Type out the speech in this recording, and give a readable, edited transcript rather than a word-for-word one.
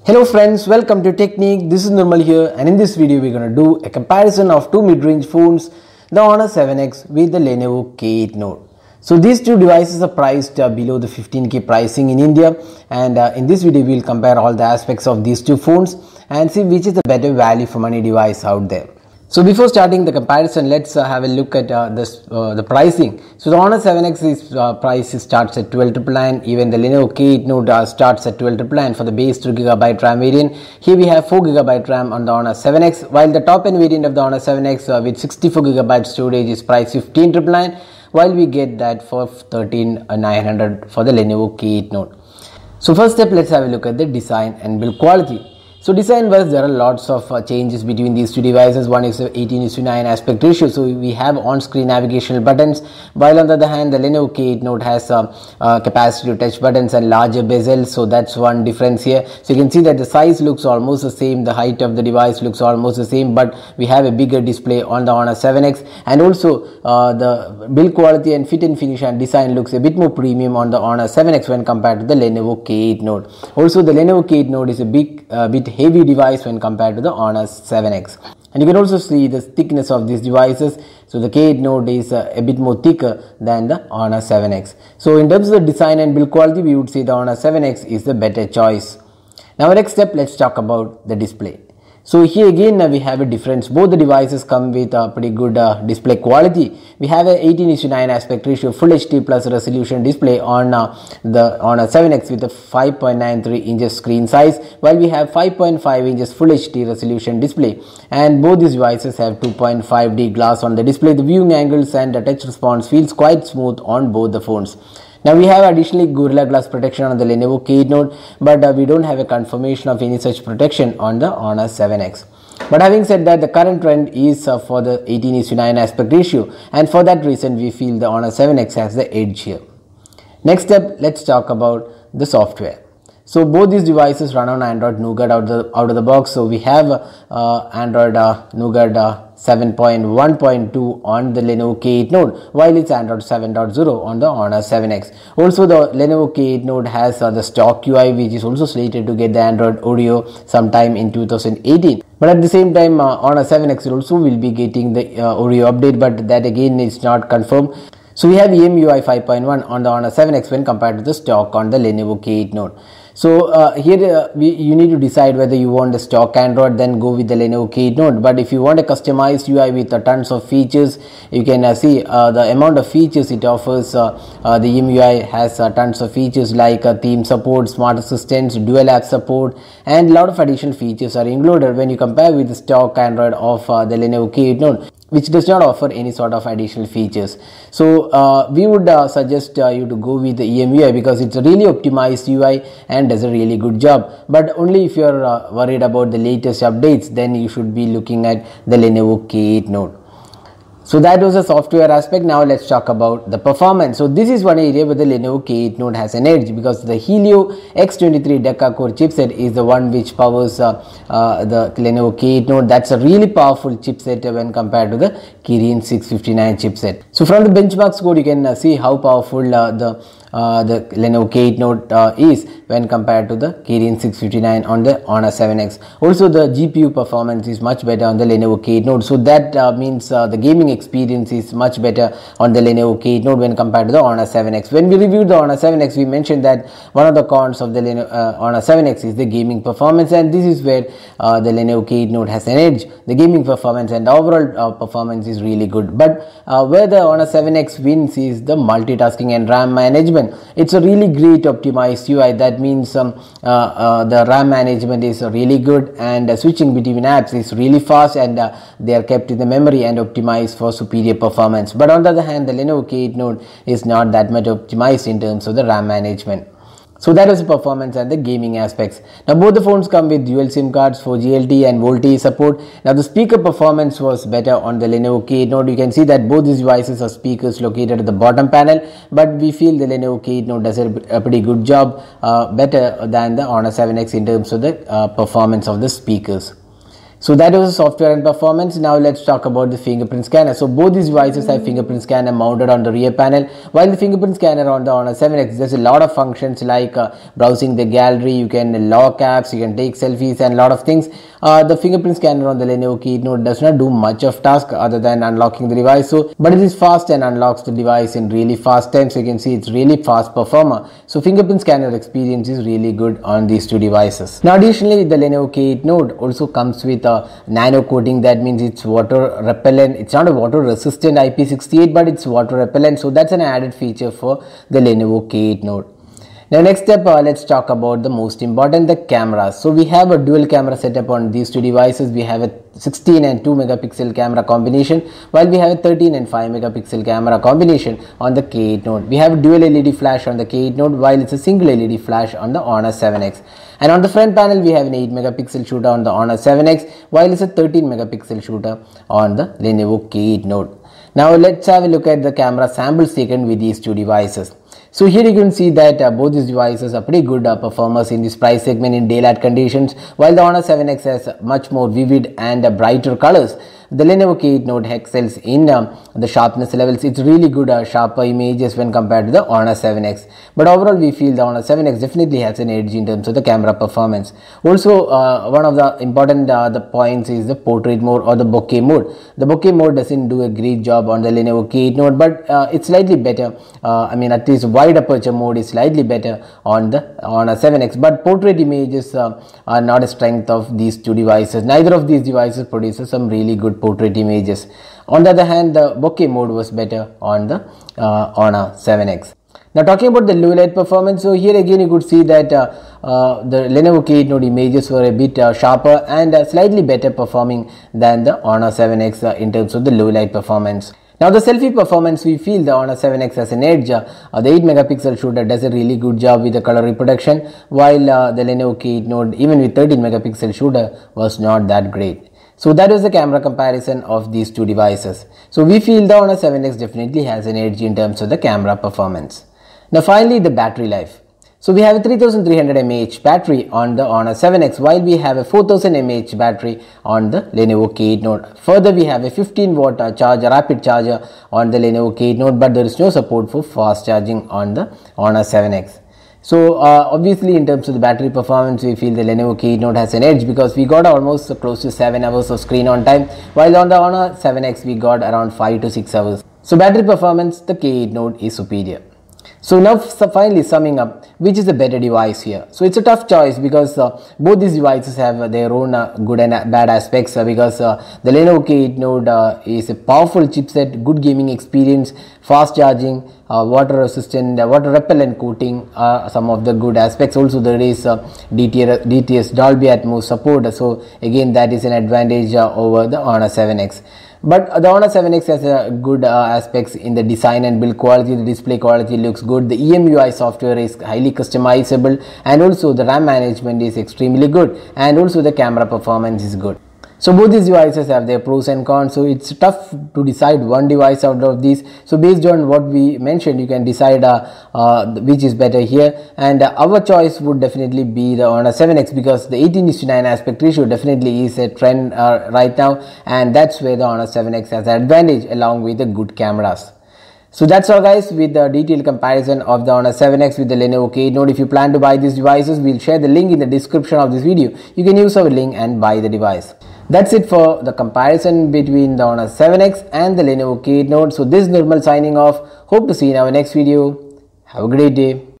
Hello friends, welcome to Technique. This is Nirmal here, and in this video we're going to do a comparison of two mid-range phones, the Honor 7X with the Lenovo K8 Note. So these two devices are priced below the 15K pricing in India, and in this video we'll compare all the aspects of these two phones and see which is the better value for money device out there. So before starting the comparison, let's have a look at the pricing. So the Honor 7X price starts at 12,999. Even the Lenovo K8 Note starts at 12,999 for the base 2GB RAM variant. Here we have 4GB RAM on the Honor 7X, while the top end variant of the Honor 7X with 64GB storage is priced 15,999, while we get that for 13,900 for the Lenovo K8 Note. So first step, let's have a look at the design and build quality. So design wise, there are lots of changes between these two devices. One is 18:9 aspect ratio, so we have on-screen navigational buttons, while on the other hand the Lenovo K8 Note has capacitive touch buttons and larger bezels, so that's one difference here. So you can see that the size looks almost the same, the height of the device looks almost the same, but we have a bigger display on the Honor 7X, and also the build quality and fit and finish and design looks a bit more premium on the Honor 7X when compared to the Lenovo K8 Note. Also the Lenovo K8 Note is a bit heavy device when compared to the Honor 7X, and you can also see the thickness of these devices. So the K8 Note is a bit more thicker than the Honor 7X. So in terms of the design and build quality, we would say the Honor 7X is the better choice. Now next step, let's talk about the display. So here again we have a difference. Both the devices come with a pretty good display quality. We have a 18:9 aspect ratio full HD plus resolution display on the Honor 7X with a 5.93 inches screen size, while we have 5.5 inches full HD resolution display, and both these devices have 2.5D glass on the display. The viewing angles and the touch response feels quite smooth on both the phones. Now we have additionally Gorilla Glass protection on the Lenovo K8 Note, but we don't have a confirmation of any such protection on the Honor 7X. But having said that, the current trend is for the 18:9 aspect ratio, and for that reason we feel the Honor 7X has the edge here. Next step, let's talk about the software. So both these devices run on Android Nougat out of the box. So we have Android Nougat 7.1.2 on the Lenovo K8 Note, while it's Android 7.0 on the Honor 7X. Also the Lenovo K8 Note has the stock UI, which is also slated to get the Android Oreo sometime in 2018. But at the same time, Honor 7X also will be getting the Oreo update, but that again is not confirmed. So we have EMUI 5.1 on the Honor 7X when compared to the stock on the Lenovo K8 Note. So here you need to decide whether you want the stock Android, then go with the Lenovo K8 Note. But if you want a customized UI with tons of features, you can see the amount of features it offers. The EMUI has tons of features like theme support, smart assistants, dual app support, and a lot of additional features are included when you compare with the stock Android of the Lenovo K8 Note, which does not offer any sort of additional features. So we would suggest you to go with the EMUI because it's a really optimized UI and does a really good job. But only if you're worried about the latest updates, then you should be looking at the Lenovo K8 Note. So that was the software aspect. Now let's talk about the performance. So this is one area where the Lenovo K8 Note has an edge, because the Helio X23 Deca-core chipset is the one which powers the Lenovo K8 Note. That's a really powerful chipset when compared to the Kirin 659 chipset. So from the benchmark score, you can see how powerful the Lenovo K8 Note is when compared to the Kirin 659 on the Honor 7X. Also the GPU performance is much better on the Lenovo K8 Note, so that means the gaming experience is much better on the Lenovo K8 Note when compared to the Honor 7X. When we reviewed the Honor 7X, we mentioned that one of the cons of the Honor 7X is the gaming performance, and this is where the Lenovo K8 Note has an edge. The gaming performance and the overall performance is really good, but where the Honor 7X wins is the multitasking and RAM management. It's a really great optimized UI. That means the RAM management is really good, and switching between apps is really fast, and they are kept in the memory and optimized for superior performance. But on the other hand, the Lenovo K8 Note is not that much optimized in terms of the RAM management. So that is the performance and the gaming aspects. Now both the phones come with dual SIM cards, 4G LTE and VoLTE support. Now the speaker performance was better on the Lenovo K8 Note. You can see that both these devices have speakers located at the bottom panel, but we feel the Lenovo K8 Note does a pretty good job, better than the Honor 7X in terms of the performance of the speakers. So that was the software and performance. Now let's talk about the fingerprint scanner. So both these devices have fingerprint scanner mounted on the rear panel, while the fingerprint scanner on the Honor 7X, there's a lot of functions like browsing the gallery, you can lock apps, you can take selfies and a lot of things. The fingerprint scanner on the Lenovo Keynote Note does not do much of task other than unlocking the device, but it is fast and unlocks the device in really fast time. So you can see it's really fast performer. So fingerprint scanner experience is really good on these two devices. Now additionally, the Lenovo Keynote Note also comes with nano coating. That means it's water repellent. It's not a water resistant IP68, but it's water repellent. So that's an added feature for the Lenovo Keynote Note. Now next step, let's talk about the most important, the cameras. So we have a dual camera setup on these two devices. We have a 16 and 2 megapixel camera combination, while we have a 13 and 5 megapixel camera combination on the K8 Note. We have a dual LED flash on the K8 Note, while it's a single LED flash on the Honor 7X. And on the front panel, we have an 8 megapixel shooter on the Honor 7X, while it's a 13 megapixel shooter on the Lenovo K8 Note. Now let's have a look at the camera samples taken with these two devices. So here you can see that both these devices are pretty good performers in this price segment in daylight conditions, while the Honor 7X has much more vivid and brighter colors. The Lenovo K8 Note excels in the sharpness levels. It's really good sharper images when compared to the Honor 7X. But overall, we feel the Honor 7X definitely has an edge in terms of the camera performance. Also, one of the important the points is the portrait mode or the bokeh mode. The bokeh mode doesn't do a great job on the Lenovo K8 Note, but it's slightly better. I mean, at least wide aperture mode is slightly better on the Honor 7X. But portrait images are not a strength of these two devices. Neither of these devices produces some really good portrait images. On the other hand, the bokeh mode was better on the Honor 7X. Now talking about the low light performance, so here again you could see that the Lenovo K8 Note images were a bit sharper and slightly better performing than the Honor 7X in terms of the low light performance. Now the selfie performance, we feel the Honor 7X has an edge. The 8 megapixel shooter does a really good job with the color reproduction, while the Lenovo K8 Note, even with 13 megapixel shooter, was not that great. So that was the camera comparison of these two devices. So we feel the Honor 7X definitely has an edge in terms of the camera performance. Now finally, the battery life. So we have a 3300 mAh battery on the Honor 7X, while we have a 4000 mAh battery on the Lenovo K8 Note. Further, we have a 15 watt rapid charger on the Lenovo K8 Note, but there is no support for fast charging on the Honor 7X. So obviously in terms of the battery performance, we feel the Lenovo K8 Note has an edge because we got almost close to 7 hours of screen on time, while on the Honor 7X we got around 5 to 6 hours. So battery performance, the K8 Note is superior. So now finally summing up, which is the better device here? So it's a tough choice because both these devices have their own good and bad aspects because the Lenovo K8 Note is a powerful chipset, good gaming experience, fast charging, water resistant, water repellent coating are some of the good aspects. Also there is DTS Dolby Atmos support, so again that is an advantage over the Honor 7X. But the Honor 7X has good aspects in the design and build quality. The display quality looks good. The EMUI software is highly customizable, and also the RAM management is extremely good, and also the camera performance is good. So both these devices have their pros and cons, so it's tough to decide one device out of these. So based on what we mentioned, you can decide which is better here, and our choice would definitely be the Honor 7X because the 18:9 aspect ratio definitely is a trend right now, and that's where the Honor 7X has an advantage along with the good cameras. So that's all guys with the detailed comparison of the Honor 7X with the Lenovo K8 Note. If you plan to buy these devices, we'll share the link in the description of this video. You can use our link and buy the device. That's it for the comparison between the Honor 7X and the Lenovo K8 Note. So this is Nirmal signing off. Hope to see you in our next video. Have a great day.